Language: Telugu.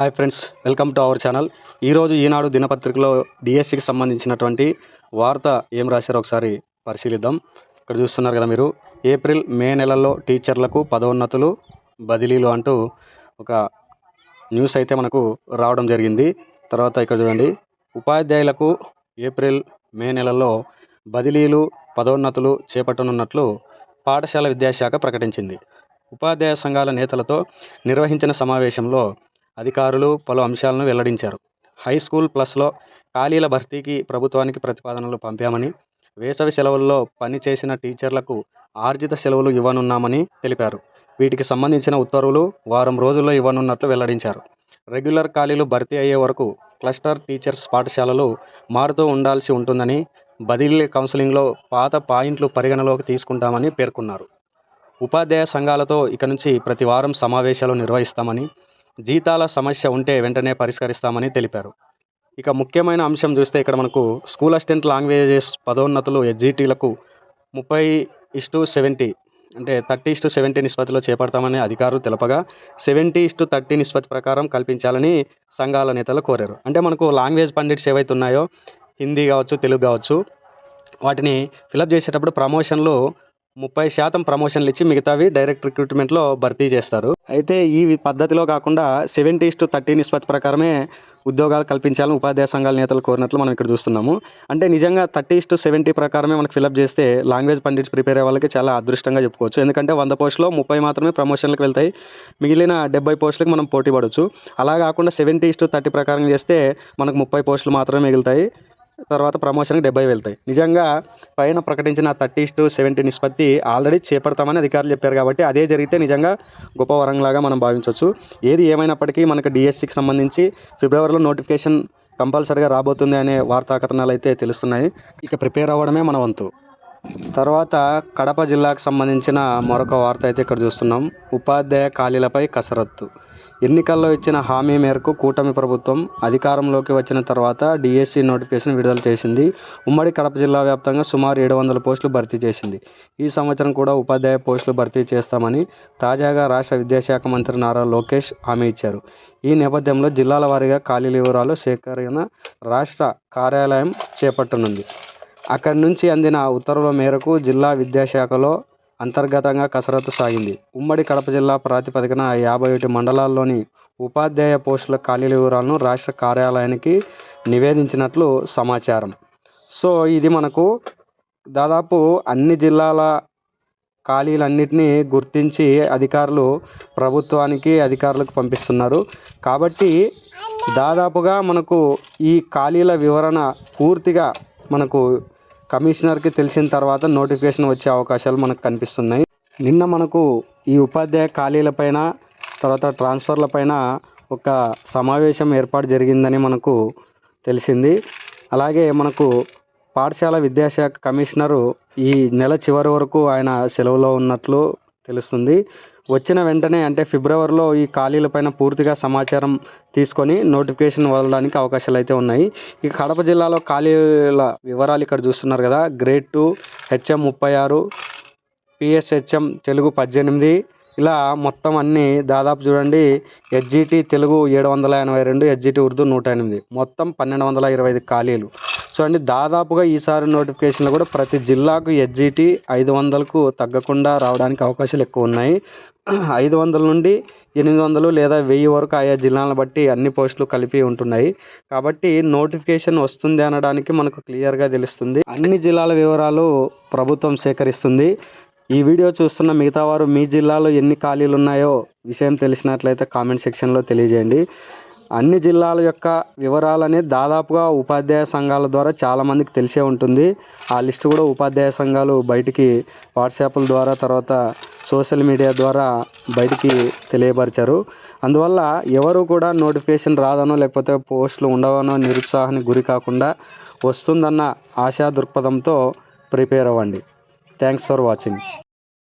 Hi friends, welcome to our channel. ఈరోజు ఈనాడు దినపత్రికలో డిఎస్సికి సంబంధించినటువంటి వార్త ఏం రాశారో ఒకసారి పరిశీలిద్దాం. ఇక్కడ చూస్తున్నారు కదా మీరు, ఏప్రిల్ మే నెలల్లో టీచర్లకు పదోన్నతులు బదిలీలు అంటూ ఒక న్యూస్ అయితే మనకు రావడం జరిగింది. తర్వాత ఇక్కడ చూడండి, ఉపాధ్యాయులకు ఏప్రిల్ మే నెలల్లో బదిలీలు పదోన్నతులు చేపట్టనున్నట్లు పాఠశాల విద్యాశాఖ ప్రకటించింది. ఉపాధ్యాయ సంఘాల నేతలతో నిర్వహించిన సమావేశంలో అధికారులు పలు అంశాలను వెల్లడించారు. హై స్కూల్ ప్లస్లో ఖాళీల భర్తీకి ప్రభుత్వానికి ప్రతిపాదనలు పంపామని, వేసవి సెలవుల్లో పనిచేసిన టీచర్లకు ఆర్జిత సెలవులు ఇవ్వనున్నామని తెలిపారు. వీటికి సంబంధించిన ఉత్తర్వులు వారం రోజుల్లో ఇవ్వనున్నట్లు వెల్లడించారు. రెగ్యులర్ ఖాళీలు భర్తీ అయ్యే వరకు క్లస్టర్ టీచర్స్ పాఠశాలలు మారుతూ ఉండాల్సి ఉంటుందని, బదిలీ కౌన్సిలింగ్లో పాత పాయింట్లు పరిగణలోకి తీసుకుంటామని పేర్కొన్నారు. ఉపాధ్యాయ సంఘాలతో ఇక నుంచి ప్రతి వారం సమావేశాలు నిర్వహిస్తామని, జీతాల సమస్య ఉంటే వెంటనే పరిష్కరిస్తామని తెలిపారు. ఇక ముఖ్యమైన అంశం చూస్తే ఇక్కడ మనకు స్కూల్ అసిస్టెంట్ లాంగ్వేజెస్ పదోన్నతులు ఎస్జిటీలకు 30:70 అంటే 30:70 నిష్పత్తిలో చేపడతామని అధికారులు తెలపగా, 70:30 నిష్పత్తి ప్రకారం కల్పించాలని సంఘాల నేతలు కోరారు. అంటే మనకు లాంగ్వేజ్ పండిట్స్ ఏవైతే ఉన్నాయో, హిందీ కావచ్చు, తెలుగు కావచ్చు, వాటిని ఫిలప్ చేసేటప్పుడు ప్రమోషన్లు 30% ప్రమోషన్లు ఇచ్చి మిగతావి డైరెక్ట్ రిక్రూట్మెంట్లో భర్తీ చేస్తారు. అయితే ఈ పద్ధతిలో కాకుండా 70:30 నిష్పత్తి ప్రకారమే ఉద్యోగాలు కల్పించాలని ఉపాధ్యాయ సంఘాల నేతలు కోరినట్లు మనం ఇక్కడ చూస్తున్నాము. అంటే నిజంగా 30:70 ప్రకారమే మనకు ఫిలప్ చేస్తే లాంగ్వేజ్ పండిట్స్ ప్రిపేర్ అయ్యే వాళ్ళకి చాలా అదృష్టంగా చెప్పుకోవచ్చు. ఎందుకంటే 100 పోస్టులో 30 మాత్రమే ప్రమోషన్లకు వెళ్తాయి, మిగిలిన 70 పోస్టులకు మనం పోటీ పడవచ్చు. అలా కాకుండా 70:30 ప్రకారం చేస్తే మనకు 30 పోస్టులు మాత్రమే మిగులుతాయి, తర్వాత ప్రమోషన్కి 70 వెళ్తాయి. నిజంగా పైన ప్రకటించిన 30:70 నిష్పత్తి ఆల్రెడీ చేపడతామని అధికారులు చెప్పారు కాబట్టి అదే జరిగితే నిజంగా గొప్ప వరంలాగా మనం భావించవచ్చు. ఏది ఏమైనప్పటికీ మనకు డిఎస్సికి సంబంధించి ఫిబ్రవరిలో నోటిఫికేషన్ కంపల్సరీగా రాబోతుంది అనే వార్తా కథనాలు అయితే తెలుస్తున్నాయి. ఇక ప్రిపేర్ అవ్వడమే మన వంతు. తర్వాత కడప జిల్లాకు సంబంధించిన మరొక వార్త అయితే ఇక్కడ చూస్తున్నాం. ఉపాధ్యాయ ఖాళీలపై కసరత్తు. ఎన్నికల్లో ఇచ్చిన హామీ మేరకు కూటమి ప్రభుత్వం అధికారంలోకి వచ్చిన తర్వాత డిఎస్సి నోటిఫికేషన్ విడుదల చేసింది. ఉమ్మడి కడప జిల్లా వ్యాప్తంగా సుమారు 700 పోస్టులు భర్తీ చేసింది. ఈ సంవత్సరం కూడా ఉపాధ్యాయ పోస్టులు భర్తీ చేస్తామని తాజాగా రాష్ట్ర విద్యాశాఖ మంత్రి నారా లోకేష్ హామీ ఇచ్చారు. ఈ నేపథ్యంలో జిల్లాల వారీగా ఖాళీల వివరాలు సేకరణ రాష్ట్ర కార్యాలయం చేపట్టనుంది. అక్కడి నుంచి అందిన ఉత్తర్వుల మేరకు జిల్లా విద్యాశాఖలో అంతర్గతంగా కసరత్తు సాగింది. ఉమ్మడి కడప జిల్లా ప్రాతిపదికన 51 మండలాల్లోని ఉపాధ్యాయ పోస్టుల ఖాళీల వివరాలను రాష్ట్ర కార్యాలయానికి నివేదించినట్లు సమాచారం. సో ఇది మనకు దాదాపు అన్ని జిల్లాల ఖాళీలన్నింటినీ గుర్తించి అధికారులు అధికారులకు పంపిస్తున్నారు. కాబట్టి దాదాపుగా మనకు ఈ ఖాళీల వివరణ పూర్తిగా మనకు కమిషనర్కి తెలిసిన తర్వాత నోటిఫికేషన్ వచ్చే అవకాశాలు మనకు కనిపిస్తున్నాయి. నిన్న మనకు ఈ ఉపాధ్యాయ ఖాళీలపైన తర్వాత ట్రాన్స్ఫర్లపైన ఒక సమావేశం ఏర్పాటు జరిగిందని మనకు తెలిసింది. అలాగే మనకు పాఠశాల విద్యాశాఖ కమిషనరు ఈ నెల చివరి వరకు ఆయన సెలవులో ఉన్నట్లు తెలుస్తుంది. వచ్చిన వెంటనే అంటే ఫిబ్రవరిలో ఈ ఖాళీలపైన పూర్తిగా సమాచారం తీసుకొని నోటిఫికేషన్ వదలడానికి అవకాశాలు అయితే ఉన్నాయి. ఈ కడప జిల్లాలో ఖాళీల వివరాలు ఇక్కడ చూస్తున్నారు కదా. గ్రేడ్ 2 హెచ్ఎం 36, పిఎస్హెచ్ఎం తెలుగు 18, ఇలా మొత్తం అన్నీ దాదాపు చూడండి. ఎస్జిటి తెలుగు 782, ఎస్జిటి ఉర్దూ 108, మొత్తం 1225 ఖాళీలు. చూడండి, దాదాపుగా ఈసారి నోటిఫికేషన్లో కూడా ప్రతి జిల్లాకు ఎస్జిటి 500కు తగ్గకుండా రావడానికి అవకాశాలు ఎక్కువ ఉన్నాయి. 500 నుండి 800 లేదా 1000 వరకు ఆయా జిల్లాలను బట్టి అన్ని పోస్టులు కలిపి ఉంటున్నాయి. కాబట్టి నోటిఫికేషన్ వస్తుంది అనడానికి మనకు క్లియర్గా తెలుస్తుంది. అన్ని జిల్లాల వివరాలు ప్రభుత్వం సేకరిస్తుంది. ఈ వీడియో చూస్తున్న మిగతా వారు మీ జిల్లాలో ఎన్ని ఖాళీలు ఉన్నాయో విషయం తెలిసినట్లయితే కామెంట్ సెక్షన్లో తెలియజేయండి. అన్ని జిల్లాల యొక్క వివరాలని దాదాపుగా ఉపాధ్యాయ సంఘాల ద్వారా చాలామందికి తెలిసే ఉంటుంది. ఆ లిస్టు కూడా ఉపాధ్యాయ సంఘాలు బయటికి వాట్సాప్ల ద్వారా తర్వాత సోషల్ మీడియా ద్వారా బయటికి తెలియపరిచారు. అందువల్ల ఎవరు కూడా నోటిఫికేషన్ రాదనో లేకపోతే పోస్టులు ఉండవనో నిరుత్సాహానికి గురి కాకుండా వస్తుందన్న ఆశా దృక్పథంతో ప్రిపేర్ అవ్వండి. Thanks for watching.